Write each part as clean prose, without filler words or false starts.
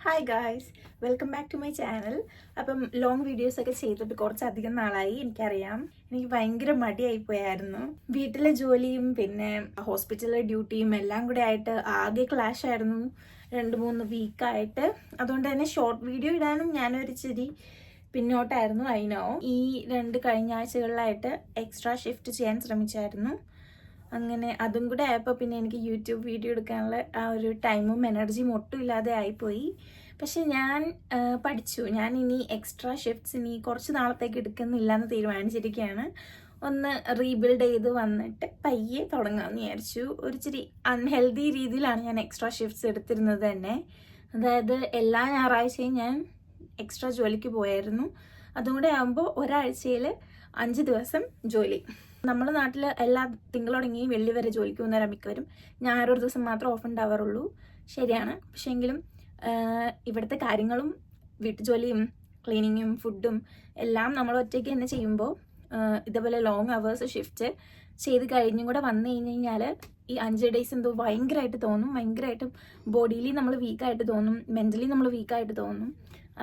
Hi guys, welcome back to my channel. അപ്പം long വീഡിയോസൊക്കെ ചെയ്തിട്ട് കുറച്ചധികം നാളായി. എനിക്കറിയാം, എനിക്ക് ഭയങ്കര മടിയായി പോയായിരുന്നു. വീട്ടിലെ ജോലിയും പിന്നെ ഹോസ്പിറ്റലിലെ ഡ്യൂട്ടിയും എല്ലാം കൂടെ ആയിട്ട് ആകെ ക്ലാഷ് ആയിരുന്നു 2-3 വീക്കായിട്ട്. അതുകൊണ്ട് തന്നെ ഷോർട്ട് വീഡിയോ ഇടാനും ഞാനൊരു ഇച്ചിരി പിന്നോട്ടായിരുന്നു. അതിനോ ഈ 2 കഴിഞ്ഞ ആഴ്ചകളിലായിട്ട് എക്സ്ട്രാ ഷിഫ്റ്റ് ചെയ്യാൻ ശ്രമിച്ചായിരുന്നു. അങ്ങനെ അതും കൂടെ ആയപ്പോൾ പിന്നെ എനിക്ക് യൂട്യൂബ് വീഡിയോ എടുക്കാനുള്ള ആ ഒരു ടൈമും എനർജിയും ഒട്ടും ഇല്ലാതെ ആയിപ്പോയി. പക്ഷെ ഞാൻ പഠിച്ചു, ഞാൻ ഇനി എക്സ്ട്രാ ഷിഫ്റ്റ്സ് ഇനി കുറച്ച് നാളത്തേക്ക് എടുക്കുന്നില്ല എന്ന് തീരുമാനിച്ചിരിക്കുകയാണ്. ഒന്ന് റീബിൽഡ് ചെയ്ത് വന്നിട്ട് പയ്യെ തുടങ്ങാമെന്ന് വിചാരിച്ചു. ഒരിച്ചിരി അൺഹെൽത്തി രീതിയിലാണ് ഞാൻ എക്സ്ട്രാ ഷിഫ്റ്റ്സ് എടുത്തിരുന്നത് തന്നെ. അതായത് എല്ലാ ഞായറാഴ്ചയും ഞാൻ എക്സ്ട്രാ ജോലിക്ക് പോയായിരുന്നു. അതും കൂടെ ആകുമ്പോൾ ഒരാഴ്ചയിൽ 5 ദിവസം ജോലി. നമ്മുടെ നാട്ടിൽ എല്ലാ തിങ്കളൊടങ്ങി വെള്ളി വരെ ജോലിക്ക് പോകുന്നവരാണ് മിക്കവരും. ഞായറൊരു ദിവസം മാത്രം ഓഫ് ഉണ്ടാവാറുള്ളൂ. ശരിയാണ്. പക്ഷേ എങ്കിലും ഇവിടുത്തെ കാര്യങ്ങളും വീട്ടുജോലിയും ക്ലീനിങ്ങും ഫുഡും എല്ലാം നമ്മൾ ഒറ്റയ്ക്ക് തന്നെ ചെയ്യുമ്പോൾ ഇതേപോലെ ലോങ് അവേഴ്സ് ഷിഫ്റ്റ് ചെയ്ത് കഴിഞ്ഞും കൂടെ വന്നു കഴിഞ്ഞാൽ ഈ 5 ഡേയ്സ് എന്തോ ഭയങ്കരമായിട്ട് തോന്നും. ഭയങ്കരമായിട്ടും ബോഡിയിലി നമ്മൾ വീക്കായിട്ട് തോന്നും, മെൻ്റലി നമ്മൾ വീക്കായിട്ട് തോന്നും.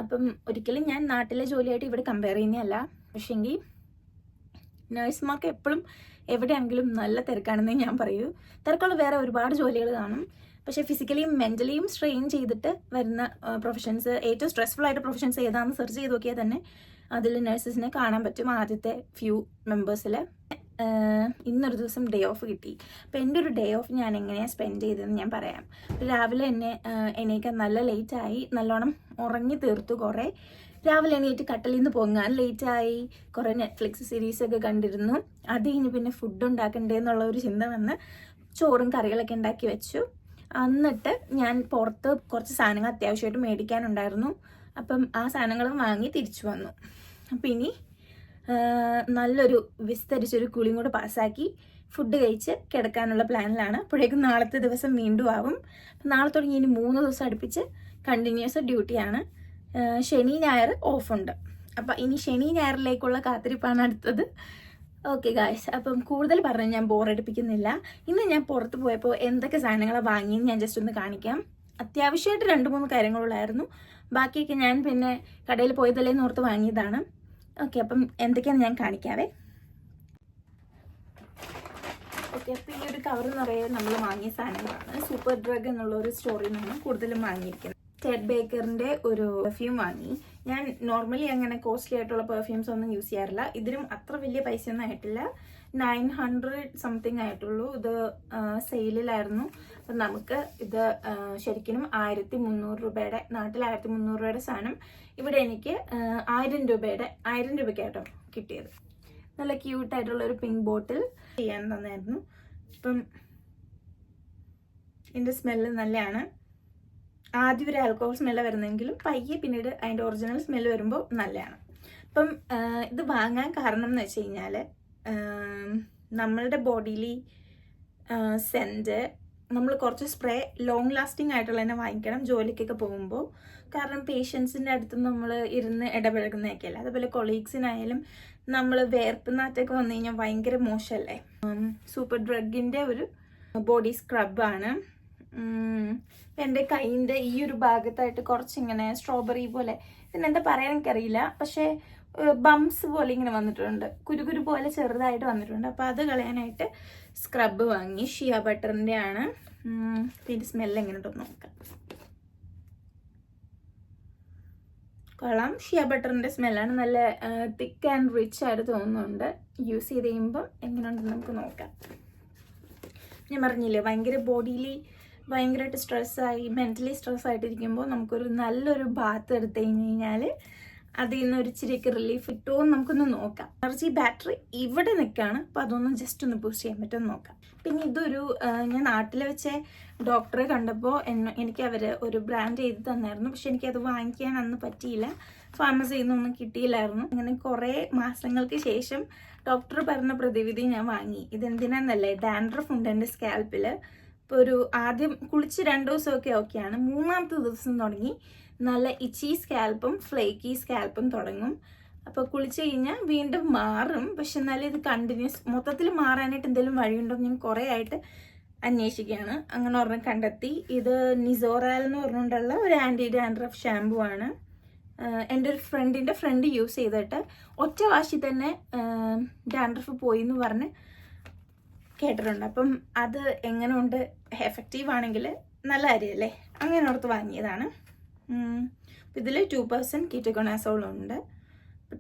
അപ്പം ഒരിക്കലും ഞാൻ നാട്ടിലെ ജോലിയായിട്ട് ഇവിടെ കമ്പയർ ചെയ്യുന്നതല്ല. പക്ഷേങ്കിൽ നഴ്സുമാർക്ക് എപ്പോഴും എവിടെയാണെങ്കിലും നല്ല തിരക്കാണെന്നേ ഞാൻ പറയൂ. തിരക്കുള്ള വേറെ ഒരുപാട് ജോലികൾ കാണും. പക്ഷേ ഫിസിക്കലിയും മെൻ്റലിയും സ്ട്രെയിൻ ചെയ്തിട്ട് വരുന്ന പ്രൊഫഷൻസ്, ഏറ്റവും സ്ട്രെസ്ഫുൾ ആയിട്ട് പ്രൊഫഷൻസ് ഏതാണെന്ന് സെർച്ച് ചെയ്ത് നോക്കിയാൽ തന്നെ അതിൽ നഴ്സസിനെ കാണാൻ പറ്റും. ആദ്യത്തെ ഫ്യൂ മെമ്പേഴ്സിൽ ഇന്നൊരു ദിവസം ഡേ ഓഫ് കിട്ടി. അപ്പോൾ എൻ്റെ ഒരു ഡേ ഓഫ് ഞാൻ എങ്ങനെയാണ് സ്പെൻഡ് ചെയ്തതെന്ന് ഞാൻ പറയാം. രാവിലെ എണീക്കാൻ നല്ല ലേറ്റായി, നല്ലോണം ഉറങ്ങി തീർത്തു. കുറേ രാവിലെ എണീറ്റ് കട്ടലിൽ നിന്ന് പൊങ്ങാൻ ലേറ്റായി. കുറേ നെറ്റ്ഫ്ലിക്സ് സീരീസൊക്കെ കണ്ടിരുന്നു. അത് കഴിഞ്ഞ് പിന്നെ ഫുഡ് ഉണ്ടാക്കണ്ടേ എന്നുള്ള ഒരു ചിന്ത വന്ന് ചോറും കറികളൊക്കെ ഉണ്ടാക്കി വെച്ചു. എന്നിട്ട് ഞാൻ പുറത്ത് കുറച്ച് സാധനങ്ങൾ അത്യാവശ്യമായിട്ട് മേടിക്കാനുണ്ടായിരുന്നു. അപ്പം ആ സാധനങ്ങൾ വാങ്ങി തിരിച്ചു വന്നു. അപ്പം ഇനി നല്ലൊരു വിസ്തരിച്ചൊരു കുളിയും കൂടെ പാസ്സാക്കി ഫുഡ് കഴിച്ച് കിടക്കാനുള്ള പ്ലാനിലാണ്. അപ്പോഴേക്കും നാളത്തെ ദിവസം വീണ്ടും ആവും. നാളെ തുടങ്ങി ഇനി 3 ദിവസം അടുപ്പിച്ച് കണ്ടിന്യൂസ് ഡ്യൂട്ടിയാണ്. ശനി ഞായർ ഓഫുണ്ട്. അപ്പം ഇനി ശനി ഞായറിലേക്കുള്ള കാത്തിരിപ്പാണ് അടുത്തത്. ഓക്കെ ഗായ്സ്, അപ്പം കൂടുതൽ പറഞ്ഞ് ഞാൻ ബോറടിപ്പിക്കുന്നില്ല. ഇന്ന് ഞാൻ പുറത്ത് പോയപ്പോൾ എന്തൊക്കെ സാധനങ്ങളാണ് വാങ്ങിയെന്ന് ഞാൻ ജസ്റ്റ് ഒന്ന് കാണിക്കാം. അത്യാവശ്യമായിട്ട് 2-3 കാര്യങ്ങളുള്ളായിരുന്നു. ബാക്കിയൊക്കെ ഞാൻ പിന്നെ കടയിൽ പോയതല്ലേന്ന് ഓർത്ത് വാങ്ങിയതാണ്. ഓക്കെ, അപ്പം എന്തൊക്കെയാണെന്ന് ഞാൻ കാണിക്കാവേ. ഓക്കെ, അപ്പോൾ ഈ ഒരു കവർ നിറയെ നമ്മൾ വാങ്ങിയ സാധനങ്ങളാണ്. സൂപ്പർ ഡ്രഗ് എന്നുള്ള ഒരു സ്റ്റോറിൽ നിന്നാണ് കൂടുതലും വാങ്ങിയിരിക്കുന്നത്. ടെഡ് ബേക്കറിൻ്റെ ഒരു പെർഫ്യൂം വാങ്ങി. ഞാൻ നോർമലി അങ്ങനെ കോസ്റ്റ്ലി ആയിട്ടുള്ള പെർഫ്യൂംസ് ഒന്നും യൂസ് ചെയ്യാറില്ല. ഇതിനും അത്ര വലിയ പൈസയൊന്നും ആയിട്ടില്ല. 900 സംതിങ് ആയിട്ടുള്ളൂ. ഇത് സെയിലിലായിരുന്നു. അപ്പം നമുക്ക് ഇത് ശരിക്കും 1300 രൂപയുടെ, നാട്ടിൽ 1300 രൂപയുടെ സാധനം ഇവിടെ എനിക്ക് 1000 രൂപയ്ക്കായിട്ടോ കിട്ടിയത്. നല്ല ക്യൂട്ടായിട്ടുള്ള ഒരു പിങ്ക് ബോട്ടിൽ ചെയ്യാൻ തന്നായിരുന്നു. ഇപ്പം ഇതിൻ്റെ സ്മെല്ല് നല്ലതാണ്. ആദ്യം ഒരു ആൽക്കഹോൾ സ്മെല്ല് വരുന്നെങ്കിലും പയ്യെ പിന്നീട് അതിൻ്റെ ഒറിജിനൽ സ്മെല്ല് വരുമ്പോൾ നല്ലതാണ്. അപ്പം ഇത് വാങ്ങാൻ കാരണം എന്ന് വെച്ച് കഴിഞ്ഞാൽ നമ്മളുടെ ബോഡിയിൽ സെൻറ്റ് നമ്മൾ കുറച്ച് സ്പ്രേ ലോങ് ലാസ്റ്റിംഗ് ആയിട്ടുള്ള തന്നെ വാങ്ങിക്കണം ജോലിക്കൊക്കെ പോകുമ്പോൾ. കാരണം പേഷ്യൻസിൻ്റെ അടുത്ത് നമ്മൾ ഇരുന്ന് ഇടപഴകുന്നതൊക്കെ അല്ലേ. അതുപോലെ കൊളീഗ്സിനായാലും നമ്മൾ വേർപ്പുന്നാറ്റൊക്കെ വന്നു കഴിഞ്ഞാൽ ഭയങ്കര മോശമല്ലേ. സൂപ്പർ ഡ്രഗിൻ്റെ ഒരു ബോഡി സ്ക്രബാണ്. എൻ്റെ കൈയിൻ്റെ ഈ ഒരു ഭാഗത്തായിട്ട് കുറച്ചിങ്ങനെ സ്ട്രോബെറി പോലെ, ഇതിനെന്താ പറയാൻ എനിക്കറിയില്ല, പക്ഷേ ബംസ് പോലെ ഇങ്ങനെ വന്നിട്ടുണ്ട്, കുരുകുരു പോലെ ചെറുതായിട്ട് വന്നിട്ടുണ്ട്. അപ്പോൾ അത് കളയാനായിട്ട് സ്ക്രബ് വാങ്ങി. ഷിയ ബട്ടറിൻ്റെ ആണ്. ഇതിൻ്റെ സ്മെല്ല് എങ്ങനെ ഉണ്ടെന്ന് നോക്കാം. കൊള്ളാം. ഷിയ ബട്ടറിൻ്റെ സ്മെല്ലാണ്. നല്ല തിക്ക് ആൻഡ് റിച്ച് ആയിട്ട് തോന്നുന്നുണ്ട്. യൂസ് ചെയ്ത് കഴിയുമ്പോൾ എങ്ങനെയുണ്ടെന്ന് നമുക്ക് നോക്കാം. ഞാൻ പറഞ്ഞില്ലേ, ഭയങ്കര ബോഡിയിൽ ഭയങ്കരമായിട്ട് സ്ട്രെസ്സായി, മെൻ്റലി സ്ട്രെസ്സായിട്ടിരിക്കുമ്പോൾ നമുക്കൊരു നല്ലൊരു ബാത്ത് എടുത്തു കഴിഞ്ഞാൽ അതിൽ നിന്ന് ഒരു ഇച്ചിരിയൊക്കെ റിലീഫ് കിട്ടുമോ എന്ന് നമുക്കൊന്ന് നോക്കാം. എനർജി ബാറ്ററി ഇവിടെ നിൽക്കുകയാണ്. അപ്പോൾ അതൊന്ന് ജസ്റ്റ് ഒന്ന് ബൂസ്റ്റ് ചെയ്യാൻ പറ്റുമെന്ന് നോക്കാം. പിന്നെ ഇതൊരു ഞാൻ നാട്ടിൽ വെച്ച് ഡോക്ടറെ കണ്ടപ്പോൾ എനിക്ക് അവർ ഒരു ബ്രാൻഡ് ചെയ്ത് തന്നായിരുന്നു. പക്ഷെ എനിക്കത് വാങ്ങിക്കാൻ അന്ന് പറ്റിയില്ല. ഫാർമസിയിൽ നിന്നൊന്നും കിട്ടിയില്ലായിരുന്നു. അങ്ങനെ കുറേ മാസങ്ങൾക്ക് ശേഷം ഡോക്ടർ പറഞ്ഞ പ്രതിവിധി ഞാൻ വാങ്ങി. ഇതെന്തിനാന്നല്ലേ, ഡാൻഡ്രഫ് ഉണ്ട് എൻ്റെ സ്കാൽപ്പിൽ. ഇപ്പോൾ ഒരു ആദ്യം കുളിച്ച് 2 ദിവസമൊക്കെ ഓക്കെയാണ്. 3-ാമത്തെ ദിവസം തുടങ്ങി നല്ല ഇച്ചി സ്കാൽപ്പും ഫ്ലേക്കി സ്കാൽപ്പും തുടങ്ങും. അപ്പോൾ കുളിച്ച് കഴിഞ്ഞാൽ വീണ്ടും മാറും. പക്ഷെ എന്നാലും ഇത് കണ്ടിന്യൂസ് മൊത്തത്തിൽ മാറാനായിട്ട് എന്തെങ്കിലും വഴിയുണ്ടോ ഞാൻ കുറേ ആയിട്ട് അന്വേഷിക്കുകയാണ്. അങ്ങനെ ഒരെണ്ണം കണ്ടെത്തി. ഇത് നിസോറാൽ എന്ന് പറഞ്ഞുകൊണ്ടുള്ള ഒരു ആൻറ്റി ഡാൻഡ്രഫ് ഷാമ്പു ആണ്. എൻ്റെ ഒരു ഫ്രണ്ട് യൂസ് ചെയ്തിട്ട് ഒറ്റ വാശി തന്നെ ഡാൻഡ്രഫ് പോയി എന്ന് പറഞ്ഞ് കേട്ടിട്ടുണ്ട്. അപ്പം അത് എങ്ങനെ ഉണ്ട്, എഫക്റ്റീവ് ആണെങ്കിൽ നല്ല കാര്യമല്ലേ, അങ്ങനെ ഓർത്ത് വാങ്ങിയതാണ്. ഇതിൽ 2% കീറ്റോകോണാസോൾ ഉണ്ട്.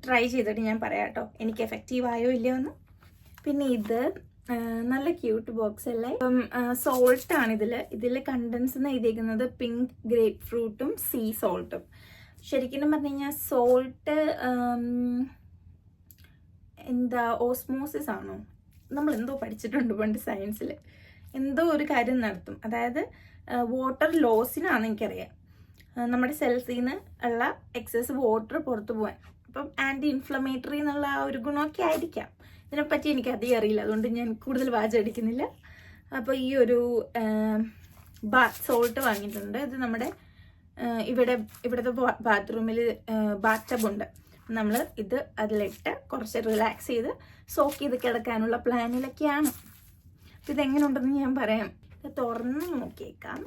ട്രൈ ചെയ്തിട്ട് ഞാൻ പറയാം കേട്ടോ എനിക്ക് എഫക്റ്റീവ് ആയോ ഇല്ലയോ എന്ന്. പിന്നെ ഇത് നല്ല ക്യൂട്ട് ബോക്സ് അല്ലേ. അപ്പം സോൾട്ടാണ് ഇതിൽ കണ്ടൻസ് എന്ന് എഴുതിയിരിക്കുന്നത് പിങ്ക് ഗ്രേപ്പ് ഫ്രൂട്ടും സീ സോൾട്ടും. ശരിക്കും പറഞ്ഞു കഴിഞ്ഞാൽ സോൾട്ട് എന്താ ഓസ്മോസിസ് ആണോ, നമ്മൾ എന്തോ പഠിച്ചിട്ടുണ്ട് പണ്ട് സയൻസിൽ, എന്തോ ഒരു കാര്യം നടത്തും. അതായത് വാട്ടർ ലോസിനാണെന്ന് എനിക്കറിയാം, നമ്മുടെ സെൽസിൽ നിന്ന് ഉള്ള എക്സസ് വാട്ടർ പുറത്തു പോകാൻ. അപ്പം ആൻറ്റി ഇൻഫ്ലമേറ്ററി എന്നുള്ള ആ ഒരു ഗുണമൊക്കെ ആയിരിക്കാം. ഇതിനെപ്പറ്റി എനിക്ക് അധികം അറിയില്ല, അതുകൊണ്ട് ഞാൻ കൂടുതൽ വാചടിക്കുന്നില്ല. അപ്പോൾ ഈ ഒരു ബാത്ത് സോൾട്ട് വാങ്ങിയിട്ടുണ്ട്. ഇത് നമ്മുടെ ഇവിടുത്തെ ബാത്റൂമിൽ ബാത്ത് ടബ് ഉണ്ട്. നമ്മൾ ഇത് അതിലിട്ട് കുറച്ച് റിലാക്സ് ചെയ്ത് സോക്ക് ചെയ്ത് കിടക്കാനുള്ള പ്ലാനിലൊക്കെയാണ്. അപ്പം ഇതെങ്ങനെ ഉണ്ടെന്ന് ഞാൻ പറയാം. ഇത് തുറന്ന് നോക്കിയേക്കാം.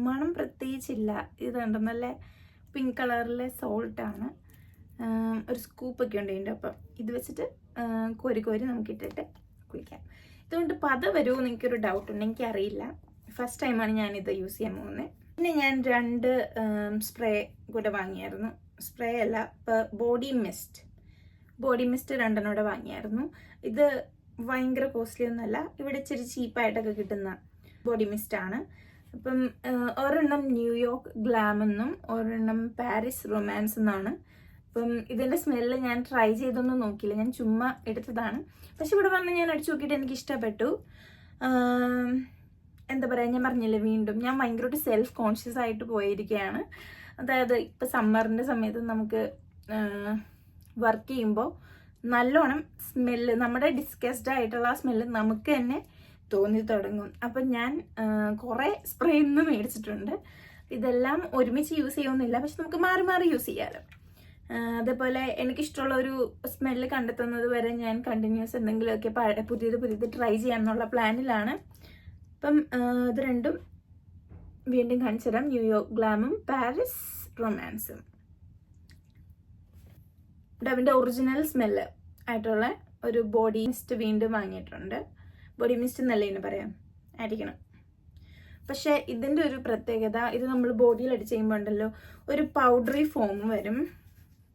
മണം പ്രത്യേകിച്ചില്ല. ഇത് കണ്ടോ, നല്ല പിങ്ക് കളറിലെ സോൾട്ടാണ്. ഒരു സ്കൂപ്പൊക്കെ ഉണ്ട് ഇതിൻ്റെ ഒപ്പം. ഇത് വെച്ചിട്ട് കോരി നമുക്കിട്ടിട്ട് കുളിക്കാം. ഇതുകൊണ്ട് പത വരുമോ എന്ന് എനിക്കൊരു ഡൗട്ടുണ്ട്, എനിക്കറിയില്ല. ഫസ്റ്റ് ടൈമാണ് ഞാനിത് യൂസ് ചെയ്യാൻ പോകുന്നത്. പിന്നെ ഞാൻ 2 സ്പ്രേ കൂടെ വാങ്ങിയായിരുന്നു. സ്പ്രേ അല്ല, ബോഡി മിസ്റ്റ് 2 കൂടെ വാങ്ങിയായിരുന്നു. ഇത് ഭയങ്കര കോസ്റ്റ്ലി ഒന്നുമല്ല, ഇവിടെ ഇച്ചിരി ചീപ്പായിട്ടൊക്കെ കിട്ടുന്ന ബോഡി മിസ്റ്റാണ്. അപ്പം ഒരെണ്ണം ന്യൂയോർക്ക് ഗ്ലാം എന്നും ഒരെണ്ണം പാരീസ് റൊമാൻസ് എന്നാണ്. അപ്പം ഇതിൻ്റെ സ്മെല്ല് ഞാൻ ട്രൈ ചെയ്തൊന്നും നോക്കിയില്ല, ഞാൻ ചുമ്മാ എടുത്തതാണ്. പക്ഷെ ഇവിടെ വന്ന് ഞാൻ അടിച്ചു നോക്കിയിട്ട് എനിക്ക് ഇഷ്ടപ്പെട്ടു. എന്താ പറയുക, ഞാൻ പറഞ്ഞില്ലേ വീണ്ടും, ഞാൻ ഭയങ്കരമായിട്ട് സെൽഫ് കോൺഷ്യസ് ആയിട്ട് പോയിരിക്കുകയാണ്. അതായത് ഇപ്പം സമ്മറിൻ്റെ സമയത്ത് നമുക്ക് വർക്ക് ചെയ്യുമ്പോൾ നല്ലോണം സ്മെല്ല്, നമ്മുടെ ഡിസ്കസ്ഡ് ആയിട്ടുള്ള ആ സ്മെല്ല് നമുക്ക് തന്നെ തോന്നി തുടങ്ങും. അപ്പം ഞാൻ കുറേ സ്പ്രേ ഒന്നും മേടിച്ചിട്ടുണ്ട്. ഇതെല്ലാം ഒരുമിച്ച് യൂസ് ചെയ്യുമെന്നില്ല, പക്ഷെ നമുക്ക് മാറി മാറി യൂസ് ചെയ്യാമല്ലോ. അതേപോലെ എനിക്കിഷ്ടമുള്ള ഒരു സ്മെല്ല് കണ്ടെത്തുന്നത് വരെ ഞാൻ കണ്ടിന്യൂസ് എന്തെങ്കിലുമൊക്കെ പുതിയത് ട്രൈ ചെയ്യാമെന്നുള്ള പ്ലാനിലാണ്. അപ്പം ഇത് രണ്ടും വീണ്ടും കാണിച്ചു തരാം. ന്യൂയോർക്ക് ഗ്ലാമും പാരീസ് റൊമാൻസും. ഡവിൻ്റെ ഒറിജിനൽ സ്മെല്ല് ആയിട്ടുള്ള ഒരു ബോഡി മിസ്റ്റ് വീണ്ടും വാങ്ങിയിട്ടുണ്ട്. ബോഡി മിസ്റ്റ് എന്നല്ലേ ഇതിന് പറയാം, ആയിരിക്കണം. പക്ഷേ ഇതിൻ്റെ ഒരു പ്രത്യേകത, ഇത് നമ്മൾ ബോഡിയിൽ അടിച്ച് ചെയ്യുമ്പോൾ ഉണ്ടല്ലോ ഒരു പൗഡറി ഫോം വരും.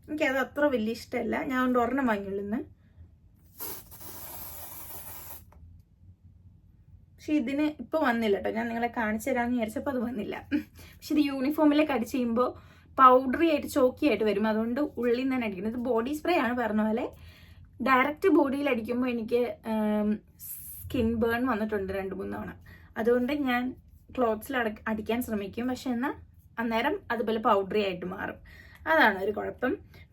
എനിക്കത് അത്ര വലിയ ഇഷ്ടമല്ല. ഞാൻ കൊണ്ട് ഒരെണ്ണം വാങ്ങിയുള്ളൂ ഇന്ന്. പക്ഷെ ഇതിന് ഇപ്പോൾ വന്നില്ല കേട്ടോ, ഞാൻ നിങ്ങളെ കാണിച്ചു തരാമെന്ന് വിചാരിച്ചപ്പോൾ അത് വന്നില്ല. പക്ഷെ ഇത് യൂണിഫോമിലേക്ക് അടിച്ച് ചെയ്യുമ്പോൾ പൗഡറി ആയിട്ട് ചോക്കി ആയിട്ട് വരും, അതുകൊണ്ട് ഉള്ളിൽ നിന്ന് തന്നെ അടിക്കുന്നത്. ഇത് ബോഡി സ്പ്രേ ആണ് പറഞ്ഞ പോലെ. ഡയറക്റ്റ് ബോഡിയിൽ അടിക്കുമ്പോൾ എനിക്ക് സ്കിൻ ബേൺ വന്നിട്ടുണ്ട് 2-3 തവണ. അതുകൊണ്ട് ഞാൻ ക്ലോത്ത്സിൽ അടിക്കാൻ ശ്രമിക്കും, പക്ഷെ എന്നാൽ അന്നേരം അതുപോലെ പൗഡറി ആയിട്ട് മാറും. അതാണ് ഒരു കുഴപ്പം.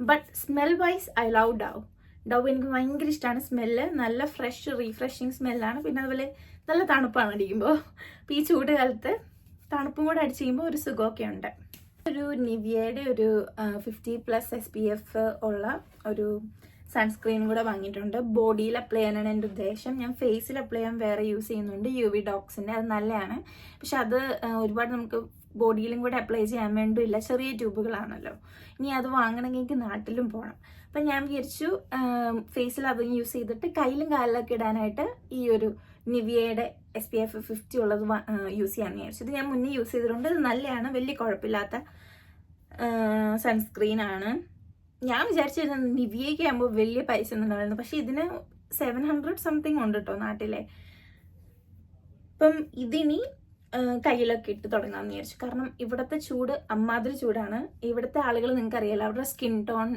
But smell vice I love Dove എനിക്ക് ഭയങ്കര ഇഷ്ടമാണ് സ്മെല്ല്. നല്ല ഫ്രഷ് റീഫ്രഷിങ് സ്മെല്ലാണ്. പിന്നെ അതുപോലെ നല്ല തണുപ്പാണ് അടിക്കുമ്പോൾ. അപ്പോൾ ഈ ചൂട് കാലത്ത് തണുപ്പും കൂടെ അടിച്ച് ചെയ്യുമ്പോൾ ഒരു സുഖമൊക്കെ ഉണ്ട്. ഒരു നിവിയയുടെ ഒരു 50+ SPF ഉള്ള ഒരു സൺസ്ക്രീൻ കൂടെ വാങ്ങിയിട്ടുണ്ട്. ബോഡിയിൽ അപ്ലൈ ചെയ്യാനാണ് എൻ്റെ ഉദ്ദേശം. ഞാൻ ഫേസിൽ അപ്ലൈ ചെയ്യാൻ വേറെ യൂസ് ചെയ്യുന്നുണ്ട്, UV ഡോക്സിൻ്റെ. അത് നല്ലതാണ്. പക്ഷെ അത് ഒരുപാട് നമുക്ക് ബോഡിയിലും കൂടെ അപ്ലൈ ചെയ്യാൻ വേണ്ടിയില്ല, ചെറിയ ട്യൂബുകളാണല്ലോ. ഇനി അത് വാങ്ങണമെങ്കിൽ എനിക്ക് നാട്ടിലും പോകണം. അപ്പം ഞാൻ വിചാരിച്ചു ഫേസിൽ അത് യൂസ് ചെയ്തിട്ട് കയ്യിലും കാലിലൊക്കെ ഇടാനായിട്ട് ഈ ഒരു നിവിയയുടെ SPF 50 ഉള്ളത് യൂസ് ചെയ്യാമെന്ന് വിചാരിച്ചു. ഇത് ഞാൻ മുന്നേ യൂസ് ചെയ്തിട്ടുണ്ട്. ഇത് നല്ലതാണ്, വലിയ കുഴപ്പമില്ലാത്ത സൺസ്ക്രീനാണ്. ഞാൻ വിചാരിച്ചിരുന്നത് നിവിയയ്ക്ക് ആകുമ്പോൾ വലിയ പൈസ ഒന്നും ഉണ്ടായിരുന്നു, പക്ഷെ ഇതിന് 700 സംതിങ് ഉണ്ട് കേട്ടോ നാട്ടിലെ. അപ്പം ഇതിനി കയ്യിലൊക്കെ ഇട്ട് തുടങ്ങാമെന്ന് വിചാരിച്ചു. കാരണം ഇവിടുത്തെ ചൂട് അമ്മാതിരി ചൂടാണ്. ഇവിടുത്തെ ആളുകൾ നിങ്ങൾക്ക് അറിയാലോ, അവരുടെ സ്കിൻ ടോൺ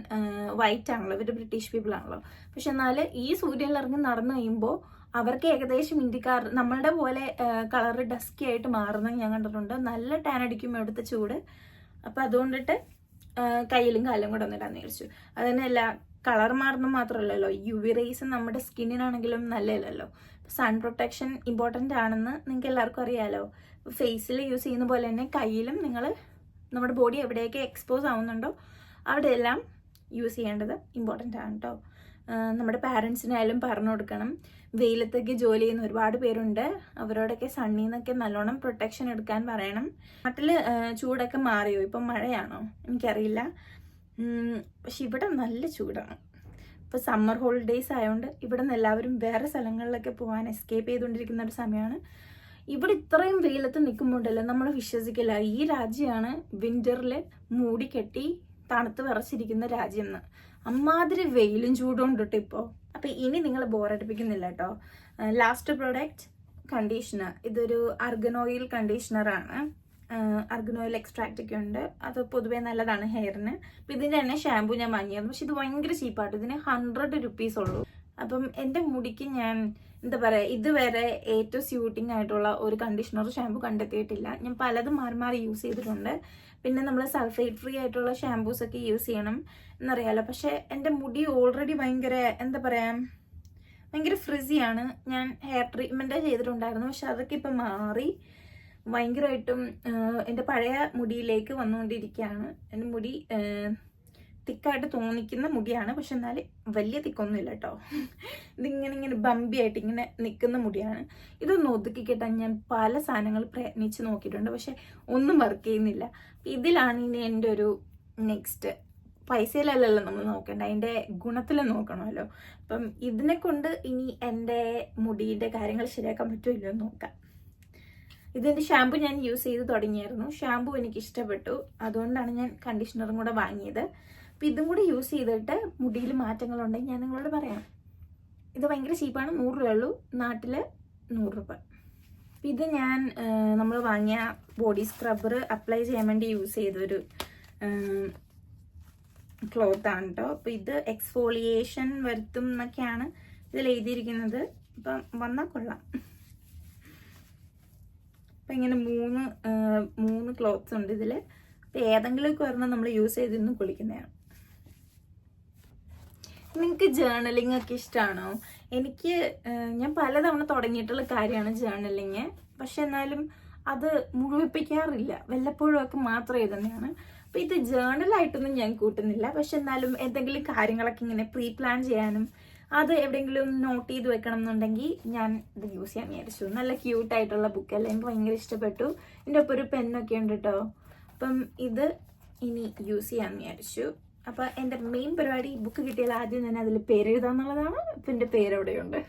വൈറ്റ് ആണല്ലോ, ഇവർ ബ്രിട്ടീഷ് പീപ്പിൾ ആണല്ലോ. പക്ഷെ എന്നാൽ ഈ സൂര്യനിൽ ഇറങ്ങി നടന്നു കഴിയുമ്പോൾ അവർക്ക് ഏകദേശം ഇന്ത്യക്കാർ നമ്മളുടെ പോലെ കളർ ഡസ്കി ആയിട്ട് മാറുന്നത് ഞാൻ കണ്ടിട്ടുണ്ട്. നല്ല ടാൻ അടിക്കും ഇവിടുത്തെ ചൂട്. അപ്പം അതുകൊണ്ടിട്ട് കയ്യിലും കാലും കൂടെ ഒന്നിടാന്ന് വിചാരിച്ചു. അത് തന്നെയല്ല, കളർ മാറുന്നത് മാത്രമല്ലല്ലോ, UV റേസ് നമ്മുടെ സ്കിന്നിനാണെങ്കിലും നല്ലതല്ലോ. സൺ പ്രൊട്ടക്ഷൻ ഇമ്പോർട്ടൻ്റ് ആണെന്ന് നിങ്ങൾക്ക് എല്ലാവർക്കും അറിയാലോ. ഫേസിൽ യൂസ് ചെയ്യുന്ന പോലെ തന്നെ കയ്യിലും നിങ്ങൾ നമ്മുടെ ബോഡി എവിടെയൊക്കെ എക്സ്പോസ് ആവുന്നുണ്ടോ അവിടെയെല്ലാം യൂസ് ചെയ്യേണ്ടത് ഇമ്പോർട്ടൻ്റ് ആണ് കേട്ടോ. നമ്മുടെ പാരൻസിനായാലും പറഞ്ഞു കൊടുക്കണം. വെയിലത്തൊക്കെ ജോലി ചെയ്യുന്ന ഒരുപാട് പേരുണ്ട്, അവരോടൊക്കെ സണ്ണിൽ നിന്നൊക്കെ നല്ലോണം പ്രൊട്ടക്ഷൻ എടുക്കാൻ പറയണം. നാട്ടിൽ ചൂടൊക്കെ മാറിയോ? ഇപ്പം മഴയാണോ എനിക്കറിയില്ല, പക്ഷെ ഇവിടെ നല്ല ചൂടാണ്. ഇപ്പോൾ സമ്മർ ഹോളിഡേയ്സ് ആയതുകൊണ്ട് ഇവിടെ നിന്ന് എല്ലാവരും വേറെ സ്ഥലങ്ങളിലൊക്കെ പോകാൻ എസ്കേപ്പ് ചെയ്തുകൊണ്ടിരിക്കുന്ന ഒരു സമയമാണ്. ഇവിടെ ഇത്രയും വെയിലത്ത് നിൽക്കുമ്പോണ്ടല്ലോ നമ്മൾ വിശ്വസിക്കില്ല ഈ രാജ്യമാണ് വിൻ്ററിൽ മൂടിക്കെട്ടി തണുത്ത് വിറച്ചിരിക്കുന്ന രാജ്യം എന്ന്. അമ്മാതിരി വെയിലും ചൂടും ഉണ്ട് കേട്ടോ ഇപ്പോൾ. അപ്പം ഇനി നിങ്ങൾ ബോറടിപ്പിക്കുന്നില്ല കേട്ടോ. Last product conditioner. ഇതൊരു അർഗൻ ഓയിൽ കണ്ടീഷണറാണ്. അർഗൻ ഓയിൽ എക്സ്ട്രാക്റ്റ് ഒക്കെ ഉണ്ട്, അത് പൊതുവേ നല്ലതാണ് ഹെയറിന്. അപ്പം ഇതിൻ്റെ തന്നെ ഷാമ്പു ഞാൻ വാങ്ങിയായിരുന്നു, പക്ഷെ ഇത് ഭയങ്കര ചീപ്പായിട്ട്, ഇതിന് 100 rupees ഉള്ളൂ. അപ്പം എൻ്റെ മുടിക്ക് ഞാൻ എന്താ പറയുക, ഇതുവരെ ഏറ്റവും സ്യൂട്ടിങ് ആയിട്ടുള്ള ഒരു കണ്ടീഷണർ ഷാമ്പു കണ്ടെത്തിയിട്ടില്ല. ഞാൻ പലതും മാറി മാറി യൂസ് ചെയ്തിട്ടുണ്ട്. പിന്നെ നമ്മൾ സൾഫേറ്റ് ഫ്രീ ആയിട്ടുള്ള ഷാമ്പൂസ് ഒക്കെ യൂസ് ചെയ്യണം എന്നറിയാലോ. പക്ഷെ എൻ്റെ മുടി ഓൾറെഡി ഭയങ്കര എന്താ പറയുക, ഭയങ്കര ഫ്രിസിയാണ്. ഞാൻ ഹെയർ ട്രീറ്റ്മെൻറ്റ് ചെയ്തിട്ടുണ്ടായിരുന്നു, പക്ഷെ അതൊക്കെ ഇപ്പം മാറി ഭയങ്കരമായിട്ടും എൻ്റെ പഴയ മുടിയിലേക്ക് വന്നുകൊണ്ടിരിക്കുകയാണ്. എൻ്റെ മുടി തിക്കായിട്ട് തോന്നിക്കുന്ന മുടിയാണ്, പക്ഷെ എന്നാൽ വലിയ തിക്കൊന്നുമില്ല കേട്ടോ. ഇങ്ങനെ ബമ്പി ആയിട്ട് ഇങ്ങനെ നിൽക്കുന്ന മുടിയാണ്. ഇതൊന്ന് ഒതുക്കി കിട്ടാൻ ഞാൻ പല സാധനങ്ങൾ പ്രയത്നിച്ച് നോക്കിയിട്ടുണ്ട്, പക്ഷെ ഒന്നും വർക്ക് ചെയ്യുന്നില്ല. ഇതിലാണ് ഇനി എൻ്റെ ഒരു നെക്സ്റ്റ്. പൈസയിലല്ലല്ലോ നമ്മൾ നോക്കേണ്ട, അതിൻ്റെ ഗുണത്തിൽ നോക്കണമല്ലോ. അപ്പം ഇതിനെ കൊണ്ട് ഇനി എൻ്റെ മുടിയുടെ കാര്യങ്ങൾ ശരിയാക്കാൻ പറ്റുമല്ലോ എന്ന് നോക്കാം. ഇതിൻ്റെ ഷാമ്പു ഞാൻ യൂസ് ചെയ്ത് തുടങ്ങിയായിരുന്നു. ഷാമ്പു എനിക്ക് ഇഷ്ടപ്പെട്ടു, അതുകൊണ്ടാണ് ഞാൻ കണ്ടീഷണറും കൂടെ വാങ്ങിയത്. അപ്പം ഇതും കൂടി യൂസ് ചെയ്തിട്ട് മുടിയിൽ മാറ്റങ്ങളുണ്ടെങ്കിൽ ഞാൻ നിങ്ങളോട് പറയാം. ഇത് ഭയങ്കര ചീപ്പാണ്, 100 രൂപ ഉള്ളൂ, നാട്ടിൽ 100 രൂപ. അപ്പം ഇത് ഞാൻ നമ്മൾ വാങ്ങിയ ബോഡി സ്ക്രബ്ബർ അപ്ലൈ ചെയ്യാൻ വേണ്ടി യൂസ് ചെയ്തൊരു ക്ലോത്താണ് കേട്ടോ. അപ്പം ഇത് എക്സ്ഫോളിയേഷൻ വരുത്തും എന്നൊക്കെയാണ് ഇതിൽ എഴുതിയിരിക്കുന്നത്. അപ്പം വന്നാൽ കൊള്ളാം. അപ്പം ഇങ്ങനെ മൂന്ന് ക്ലോത്ത്സ് ഉണ്ട് ഇതിൽ. അപ്പം ഏതെങ്കിലുമൊക്കെ ഒരെണ്ണം നമ്മൾ യൂസ് ചെയ്തിരുന്ന് കുളിക്കുന്നതാണ്. നിങ്ങൾക്ക് ജേർണലിംഗ് ഒക്കെ ഇഷ്ടമാണോ? എനിക്ക് ഞാൻ പലതവണ തുടങ്ങിയിട്ടുള്ള കാര്യമാണ് ജേർണലിങ്, പക്ഷെ എന്നാലും അത് മുഴുവിപ്പിക്കാറില്ല, വല്ലപ്പോഴും ഒക്കെ മാത്രം എഴുതുന്നതാണ്. അപ്പം ഇത് ജേർണലായിട്ടൊന്നും ഞാൻ കൂട്ടുന്നില്ല, പക്ഷെ എന്നാലും എന്തെങ്കിലും കാര്യങ്ങളൊക്കെ ഇങ്ങനെ പ്രീ പ്ലാൻ ചെയ്യാനും അത് എവിടെയെങ്കിലും നോട്ട് ചെയ്ത് വെക്കണം എന്നുണ്ടെങ്കിൽ ഞാൻ ഇത് യൂസ് ചെയ്യാൻ വിചാരിച്ചു. നല്ല ക്യൂട്ടായിട്ടുള്ള ബുക്കല്ലേ, എനിക്ക് ഭയങ്കര ഇഷ്ടപ്പെട്ടു. എൻ്റെ ഒപ്പം ഒരു പെന്നൊക്കെ ഉണ്ട് കേട്ടോ. അപ്പം ഇത് ഇനി യൂസ് ചെയ്യാൻ വിചാരിച്ചു. അപ്പം എൻ്റെ മെയിൻ പരിപാടി ബുക്ക് കിട്ടിയാൽ ആദ്യം തന്നെ അതിൽ പേരെഴുതാന്നുള്ളതാണ്. അപ്പം എൻ്റെ പേരവിടെയുണ്ട്.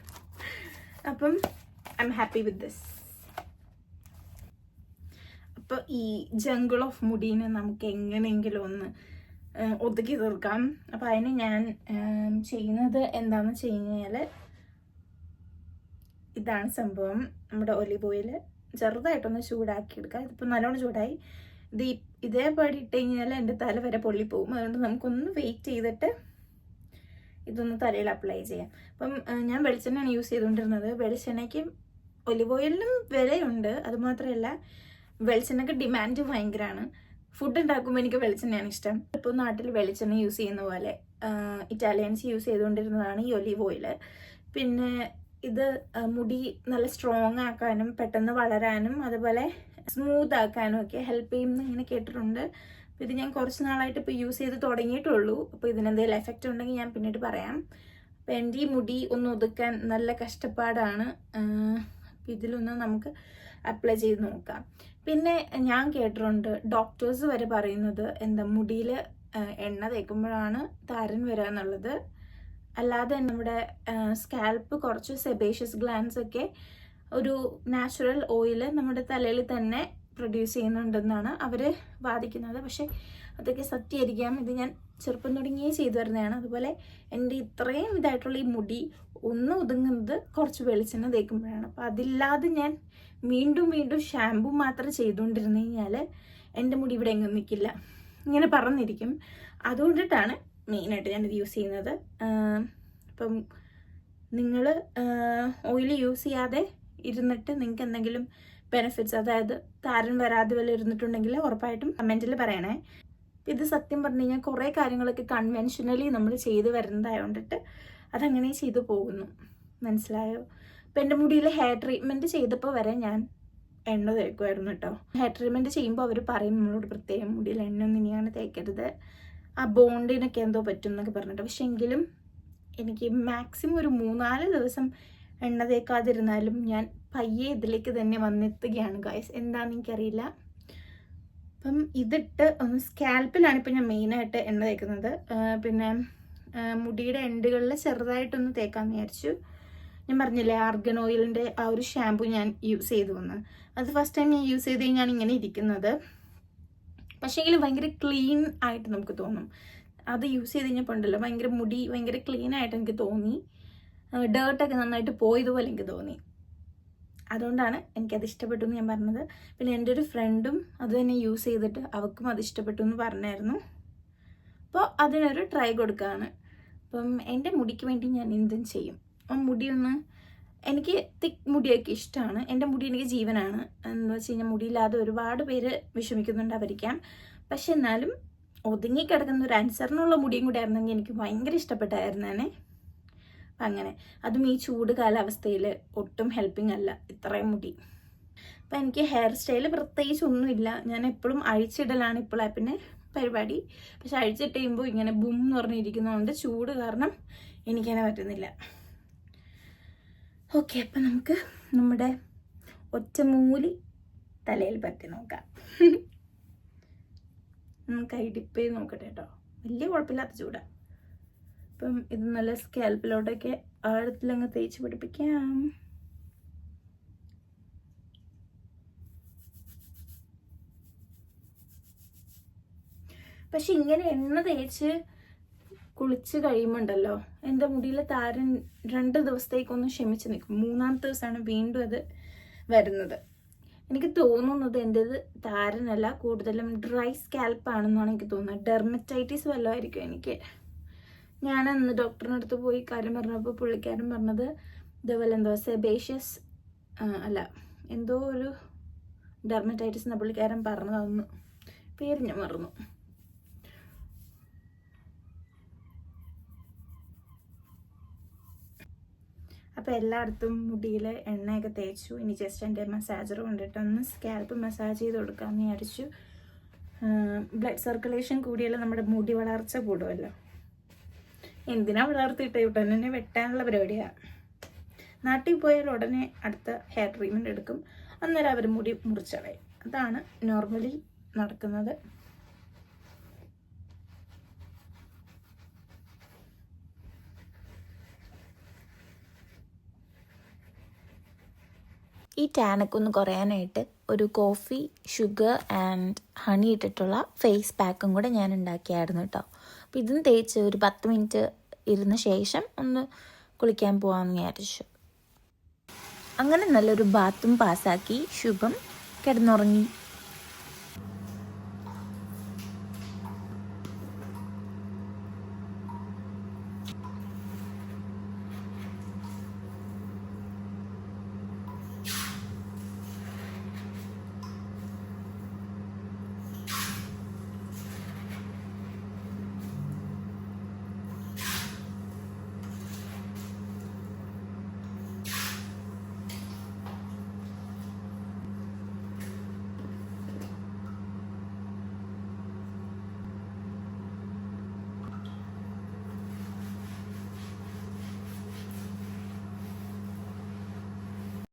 അപ്പം I am happy with this. അപ്പോൾ ഈ ജംഗിൾ ഓഫ് മുടീനെ നമുക്ക് എങ്ങനെയെങ്കിലും ഒന്ന് ഒതുക്കി തീർക്കാം. അപ്പം അതിന് ഞാൻ ചെയ്യുന്നത് എന്താണെന്ന് വെച്ച് കഴിഞ്ഞാൽ, ഇതാണ് സംഭവം. നമ്മുടെ ഒലിവ് ഓയിൽ ചെറുതായിട്ടൊന്ന് ചൂടാക്കി എടുക്കുക. ഇതിപ്പോൾ നല്ലോണം ചൂടായി. ഇതേപാടി ഇട്ട് കഴിഞ്ഞാൽ എൻ്റെ തല വരെ പൊള്ളിപ്പോവും. അതുകൊണ്ട് നമുക്കൊന്ന് വെയിറ്റ് ചെയ്തിട്ട് ഇതൊന്ന് തലയിൽ അപ്ലൈ ചെയ്യാം. അപ്പം ഞാൻ വെളിച്ചെണ്ണയാണ് യൂസ് ചെയ്തുകൊണ്ടിരുന്നത്. വെളിച്ചെണ്ണയ്ക്കും ഒലിവ് ഓയിലിനും വിലയുണ്ട്, അതുമാത്രമല്ല വെളിച്ചെണ്ണയ്ക്ക് ഡിമാൻഡ് ഭയങ്കരമാണ്. ഫുഡ് ഉണ്ടാക്കുമ്പോൾ എനിക്ക് വെളിച്ചെണ്ണയാണ് ഇഷ്ടം. ഇപ്പോൾ നാട്ടിൽ വെളിച്ചെണ്ണ യൂസ് ചെയ്യുന്ന പോലെ ഇറ്റാലിയൻസ് യൂസ് ചെയ്തുകൊണ്ടിരുന്നതാണ് ഈ ഒലിവ് ഓയിൽ. പിന്നെ ഇത് മുടി നല്ല സ്ട്രോങ് ആക്കാനും പെട്ടെന്ന് വളരാനും അതുപോലെ സ്മൂത്ത് ആക്കാനും ഒക്കെ ഹെൽപ്പ് ചെയ്യുമെന്ന് ഇങ്ങനെ കേട്ടിട്ടുണ്ട്. അപ്പോൾ ഇത് ഞാൻ കുറച്ച് നാളായിട്ട് ഇപ്പോൾ യൂസ് ചെയ്ത് തുടങ്ങിയിട്ടുള്ളൂ. അപ്പോൾ ഇതിനെന്തെങ്കിലും എഫക്റ്റ് ഉണ്ടെങ്കിൽ ഞാൻ പിന്നീട് പറയാം. അപ്പോൾ എൻ്റെ ഈ മുടി ഒന്ന് ഒതുക്കാൻ നല്ല കഷ്ടപ്പാടാണ്. ഇതിലൊന്ന് നമുക്ക് അപ്ലൈ ചെയ്ത് നോക്കാം. പിന്നെ ഞാൻ കേട്ടിട്ടുണ്ട് ഡോക്ടേഴ്സ് വരെ പറയുന്നത് എന്താ, മുടിയിൽ എണ്ണ തേക്കുമ്പോഴാണ് താരൻ വരിക എന്നുള്ളത്. അല്ലാതെ നമ്മുടെ സ്കാൽപ്പ് കുറച്ച് സെബേഷ്യസ് ഗ്ലാൻസ് ഒക്കെ ഒരു നാച്ചുറൽ ഓയിൽ നമ്മുടെ തലയിൽ തന്നെ പ്രൊഡ്യൂസ് ചെയ്യുന്നുണ്ടെന്നാണ് അവർ വാദിക്കുന്നത്. പക്ഷേ അതൊക്കെ സത്യമായിരിക്കാം. ഇത് ഞാൻ ചെറുപ്പം തുടങ്ങിയേ ചെയ്തു വരുന്നതാണ്. അതുപോലെ എൻ്റെ ഇത്രയും ഇതായിട്ടുള്ള ഈ മുടി ഒന്ന് ഒതുങ്ങുന്നത് കുറച്ച് വെളിച്ചെണ്ണ തേക്കുമ്പോഴാണ്. അപ്പോൾ അതില്ലാതെ ഞാൻ വീണ്ടും വീണ്ടും ഷാമ്പു മാത്രം ചെയ്തുകൊണ്ടിരുന്നു കഴിഞ്ഞാൽ എൻ്റെ മുടി ഇവിടെ എങ്ങും നിൽക്കില്ല, ഇങ്ങനെ പറഞ്ഞിരിക്കും. അതുകൊണ്ടിട്ടാണ് മെയിനായിട്ട് ഞാനിത് യൂസ് ചെയ്യുന്നത്. അപ്പം നിങ്ങൾ ഓയിൽ യൂസ് ചെയ്യാതെ ഇരുന്നിട്ട് നിങ്ങൾക്ക് എന്തെങ്കിലും ബെനിഫിറ്റ്സ്, അതായത് താരൻ വരാതെ വല്ല ഇരുന്നിട്ടുണ്ടെങ്കിൽ ഉറപ്പായിട്ടും കമൻറ്റിൽ പറയണേ. ഇത് സത്യം പറഞ്ഞു കഴിഞ്ഞാൽ കുറേ കാര്യങ്ങളൊക്കെ കൺവെൻഷനലി നമ്മൾ ചെയ്ത് വരുന്നതായതുകൊണ്ടിട്ട് അതങ്ങനെ ചെയ്തു പോകുന്നു, മനസ്സിലായോ? അപ്പം എൻ്റെ മുടിയിൽ ഹെയർ ട്രീറ്റ്മെൻറ്റ് ചെയ്തപ്പോൾ വരെ ഞാൻ എണ്ണ തേക്കുമായിരുന്നു കേട്ടോ. ഹെയർ ട്രീറ്റ്മെൻറ്റ് ചെയ്യുമ്പോൾ അവർ പറയും നമ്മളോട് പ്രത്യേകം മുടിയിൽ എണ്ണ ഒന്നും ഇനിയാണ് തേക്കരുത്, ആ ബോണ്ടിനൊക്കെ എന്തോ പറ്റും എന്നൊക്കെ പറഞ്ഞിട്ട്. പക്ഷെ എങ്കിലും എനിക്ക് മാക്സിമം ഒരു 3-4 ദിവസം എണ്ണ തേക്കാതിരുന്നാലും ഞാൻ പയ്യെ ഇതിലേക്ക് തന്നെ വന്നെത്തുകയാണ് ഗൈസ്. എന്താണെന്ന് എനിക്കറിയില്ല. അപ്പം ഇതിട്ട് ഒന്ന് സ്കാൽപ്പിലാണ് ഇപ്പം ഞാൻ മെയിനായിട്ട് എണ്ണ തേക്കുന്നത്. പിന്നെ മുടിയുടെ എൻഡുകളിൽ ചെറുതായിട്ടൊന്ന് തേക്കാമെന്ന് വിചാരിച്ചു. ഞാൻ പറഞ്ഞില്ലേ ആർഗൻ ഓയിലിൻ്റെ ആ ഒരു ഷാമ്പു ഞാൻ യൂസ് ചെയ്തു വന്ന്. അത് ഫസ്റ്റ് ടൈം ഞാൻ യൂസ് ചെയ്ത് കഴിഞ്ഞാണ് ഇങ്ങനെ ഇരിക്കുന്നത്. പക്ഷേങ്കിലും ഭയങ്കര ക്ലീൻ ആയിട്ട് നമുക്ക് തോന്നും. അത് യൂസ് ചെയ്ത് കഴിഞ്ഞപ്പോൾ ഉണ്ടല്ലോ ഭയങ്കര മുടി ഭയങ്കര ക്ലീൻ ആയിട്ട് എനിക്ക് തോന്നി. ഡേർട്ടൊക്കെ നന്നായിട്ട് പോയതുപോലെ എനിക്ക് തോന്നി. അതുകൊണ്ടാണ് എനിക്കത് ഇഷ്ടപ്പെട്ടു എന്ന് ഞാൻ പറഞ്ഞത്. പിന്നെ എൻ്റെ ഒരു ഫ്രണ്ടും അത് തന്നെ യൂസ് ചെയ്തിട്ട് അവൾക്കും അത് ഇഷ്ടപ്പെട്ടു എന്ന് പറഞ്ഞായിരുന്നു. അപ്പോൾ അതിനൊരു ട്രൈ കൊടുക്കുകയാണ്. അപ്പം എൻ്റെ മുടിക്ക് വേണ്ടി ഞാൻ എന്തും ചെയ്യും. മുടിയൊന്ന് എനിക്ക് തിക്ക് മുടിയൊക്കെ ഇഷ്ടമാണ്. എൻ്റെ മുടി എനിക്ക് ജീവനാണ്. എന്ന് വെച്ച് കഴിഞ്ഞാൽ മുടിയില്ലാതെ ഒരുപാട് പേര് വിഷമിക്കുന്നുണ്ടായിരിക്കാം. പക്ഷെ എന്നാലും ഒതുങ്ങിക്കിടക്കുന്ന ഒരു അനുസരണമുള്ള മുടിയും കൂടെ ആയിരുന്നെങ്കിൽ എനിക്ക് ഭയങ്കര ഇഷ്ടപ്പെട്ടായിരുന്നേനെ. അപ്പം അങ്ങനെ അതും ഈ ചൂട് കാലാവസ്ഥയിൽ ഒട്ടും ഹെൽപ്പിംഗ് അല്ല ഇത്രയും മുടി. അപ്പം എനിക്ക് ഹെയർ സ്റ്റൈൽ പ്രത്യേകിച്ച് ഒന്നുമില്ല. ഞാൻ എപ്പോഴും അഴിച്ചിടലാണ് ഇപ്പോഴാണ് പിന്നെ പരിപാടി. പക്ഷെ അഴിച്ചിട്ട് കഴിയുമ്പോൾ ഇങ്ങനെ ബും എന്ന് പറഞ്ഞിരിക്കുന്നതുകൊണ്ട് ചൂട് കാരണം എനിക്കങ്ങനെ പറ്റുന്നില്ല. ഓക്കെ, അപ്പം നമുക്ക് നമ്മുടെ ഒറ്റമൂലി തലയിൽ പറ്റി നോക്കാം. നമുക്ക് ഡിപ്പ് ചെയ്ത് നോക്കട്ടെ കേട്ടോ. വലിയ കുഴപ്പമില്ലാത്ത ചൂടാണ്. അപ്പം ഇത് നല്ല സ്കാൽപ്പിലോട്ടൊക്കെ ആഴത്തിലങ്ങ് തേച്ച് പിടിപ്പിക്കാം. പക്ഷെ ഇങ്ങനെ എണ്ണ തേച്ച് കുളിച്ച് കഴിയുമ്പോണ്ടല്ലോ എൻ്റെ മുടിയിലെ താരൻ 2 ദിവസത്തേക്കൊന്നും ക്ഷമിച്ച് നിൽക്കും. 3-ാമത്തെ ദിവസമാണ് വീണ്ടും അത് വരുന്നത്. എനിക്ക് തോന്നുന്നത് എൻ്റേത് താരനല്ല, കൂടുതലും ഡ്രൈ സ്കാൽപ്പാണെന്നാണ് എനിക്ക് തോന്നുന്നത്. ഡെർമറ്റൈറ്റിസ് വല്ലതായിരിക്കും എനിക്ക്. ഞാൻ അന്ന് ഡോക്ടറിൻ്റെ അടുത്ത് പോയി കാര്യം പറഞ്ഞപ്പോൾ പുള്ളിക്കാരൻ പറഞ്ഞത് ഇതേപോലെ എന്തോ സെബേഷ്യസ് അല്ല എന്തോ ഒരു ഡെർമറ്റൈറ്റിസ് എന്ന പുള്ളിക്കാരൻ പറഞ്ഞതൊന്ന് പേര് ഞാൻ മറന്നു. അപ്പോൾ എല്ലായിടത്തും മുടിയിൽ എണ്ണയൊക്കെ തേച്ചു. ഇനി ജസ്റ്റ് എൻ്റെ മസാജർ കൊണ്ടിട്ട് ഒന്ന് സ്കാൽപ്പ് മസാജ് ചെയ്ത് കൊടുക്കാമെന്ന് വിചാരിച്ചു. ബ്ലഡ് സർക്കുലേഷൻ കൂടിയാലും നമ്മുടെ മുടി വളർച്ച കൂടുമല്ലോ. എന്തിനാ വളർത്തിയിട്ടേ ഉടനെ വെട്ടാനുള്ള പരിപാടിയാണ്. നാട്ടിൽ പോയാൽ ഉടനെ അടുത്ത ഹെയർ ട്രീറ്റ്മെൻറ്റ് എടുക്കും. അന്നേരം അവർ മുടി മുറിച്ചളയും. അതാണ് നോർമലി നടക്കുന്നത്. ഈ ടാനൊക്കെ ഒന്ന് കുറയാനായിട്ട് ഒരു കോഫി, ഷുഗർ ആൻഡ് ഹണി ഇട്ടിട്ടുള്ള ഫേസ് പാക്കും കൂടെ ഞാൻ ഉണ്ടാക്കിയായിരുന്നു കേട്ടോ. അപ്പോൾ ഇതും തേച്ച് ഒരു 10 മിനിറ്റ് ഇരുന്ന ശേഷം ഒന്ന് കുളിക്കാൻ പോകാമെന്ന് വിചാരിച്ചു. അങ്ങനെ നല്ലൊരു ബാത്തും പാസ്സാക്കി ശുഭം കിടന്നുറങ്ങി.